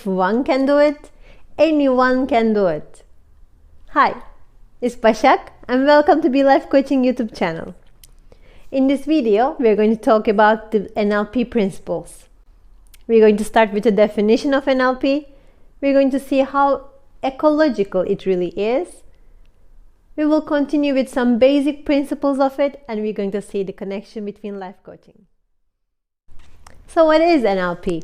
If one can do it, anyone can do it. Hi, it's Başak and welcome to Be Life Coaching YouTube channel. In this video, we're going to talk about the NLP principles. We're going to start with a definition of NLP. We're going to see how ecological it really is. We will continue with some basic principles of it, and we're going to see the connection between life coaching. So what is NLP?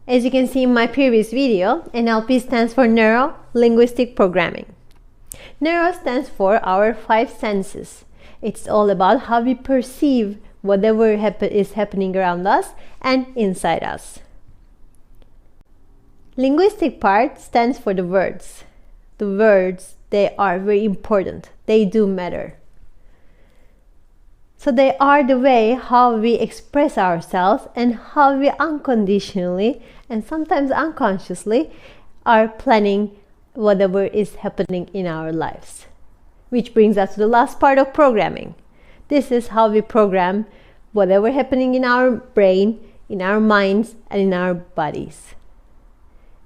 As you can see in my previous video, NLP stands for Neuro Linguistic Programming. Neuro stands for our 5 senses. It's all about how we perceive whatever is happening around us and inside us. Linguistic part stands for the words. The words, they are very important. They do matter. So they are the way how we express ourselves and how we unconditionally and sometimes unconsciously are planning whatever is happening in our lives. Which brings us to the last part of programming. This is how we program whatever happening in our brain, in our minds, and in our bodies.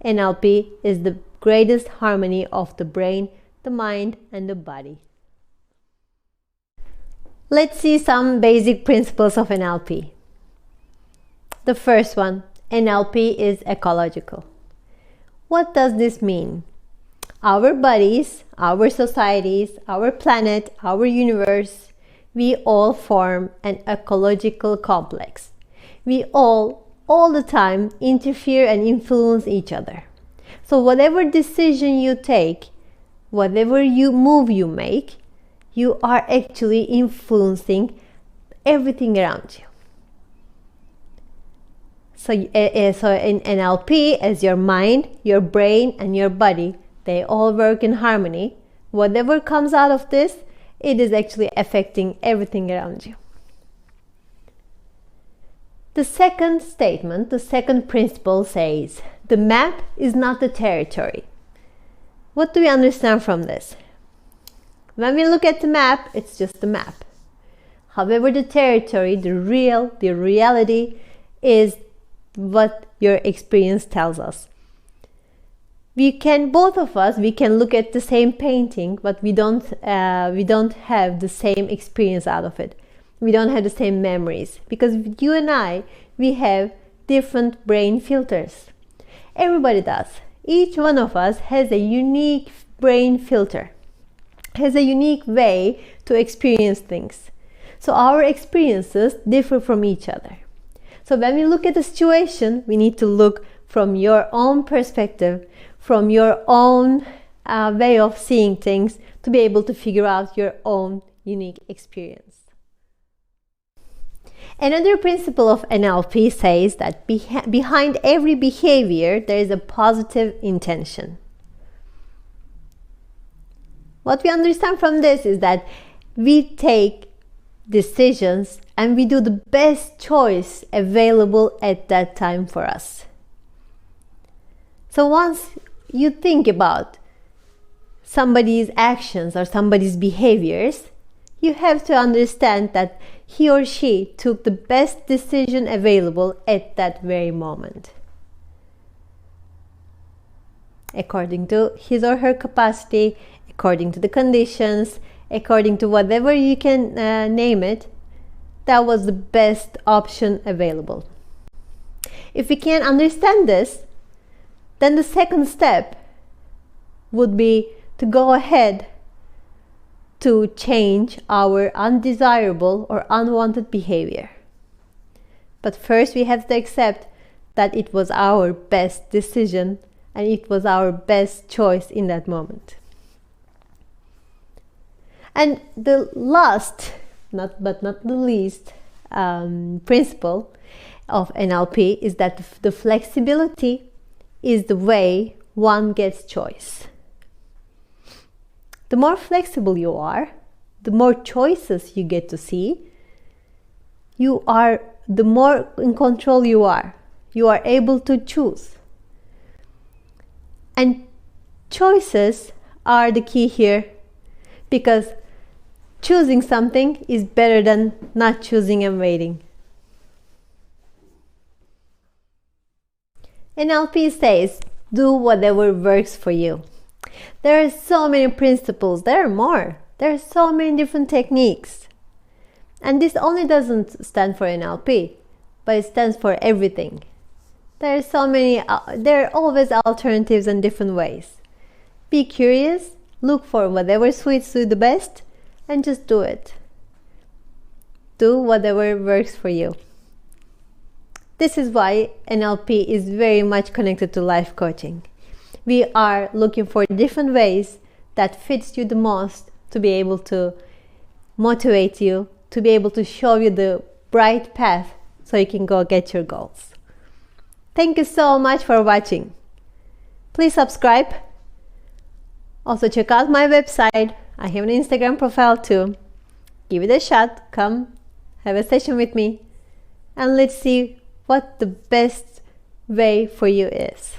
NLP is the greatest harmony of the brain, the mind, and the body. Let's see some basic principles of NLP. The first one, NLP is ecological. What does this mean? Our bodies, our societies, our planet, our universe, we all form an ecological complex. We all the time interfere and influence each other. So whatever decision you take, whatever move you make, you are actually influencing everything around you. So in NLP, as your mind, your brain, and your body, they all work in harmony. Whatever comes out of this, it is actually affecting everything around you. The second statement, the second principle says, the map is not the territory. What do we understand from this? When we look at the map, it's just a map. However, the territory, the reality is what your experience tells us. Both of us can look at the same painting, but we don't have the same experience out of it. We don't have the same memories because you and I, we have different brain filters. Everybody does. Each one of us has a unique brain filter, has a unique way to experience things. So our experiences differ from each other. So when we look at the situation, we need to look from your own perspective, from your own way of seeing things to be able to figure out your own unique experience. Another principle of NLP says that behind every behavior there is a positive intention. What we understand from this is that we take decisions and we do the best choice available at that time for us. So once you think about somebody's actions or somebody's behaviors, you have to understand that he or she took the best decision available at that very moment, according to his or her capacity, according to the conditions, according to whatever you can name it. That was the best option available. If we can't understand this, then the second step would be to go ahead to change our undesirable or unwanted behavior. But first we have to accept that it was our best decision and it was our best choice in that moment. And the last, but not the least, principle of NLP is that the flexibility is the way one gets choice. The more flexible you are, the more choices you get to see, the more in control you are. You are able to choose. And choices are the key here, because choosing something is better than not choosing and waiting. NLP says, do whatever works for you. There are so many principles, there are more. There are so many different techniques. And this only doesn't stand for NLP, but it stands for everything. There are always alternatives and different ways. Be curious, look for whatever suits you the best, and just do it. Do whatever works for you. This is why NLP is very much connected to life coaching. We are looking for different ways that fits you the most to be able to motivate you, to be able to show you the bright path so you can go get your goals. Thank you so much for watching. Please subscribe. Also check out my website. I have an Instagram profile too. Give it a shot. Come have a session with me and let's see what the best way for you is.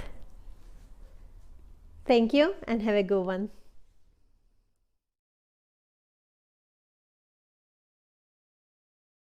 Thank you and have a good one.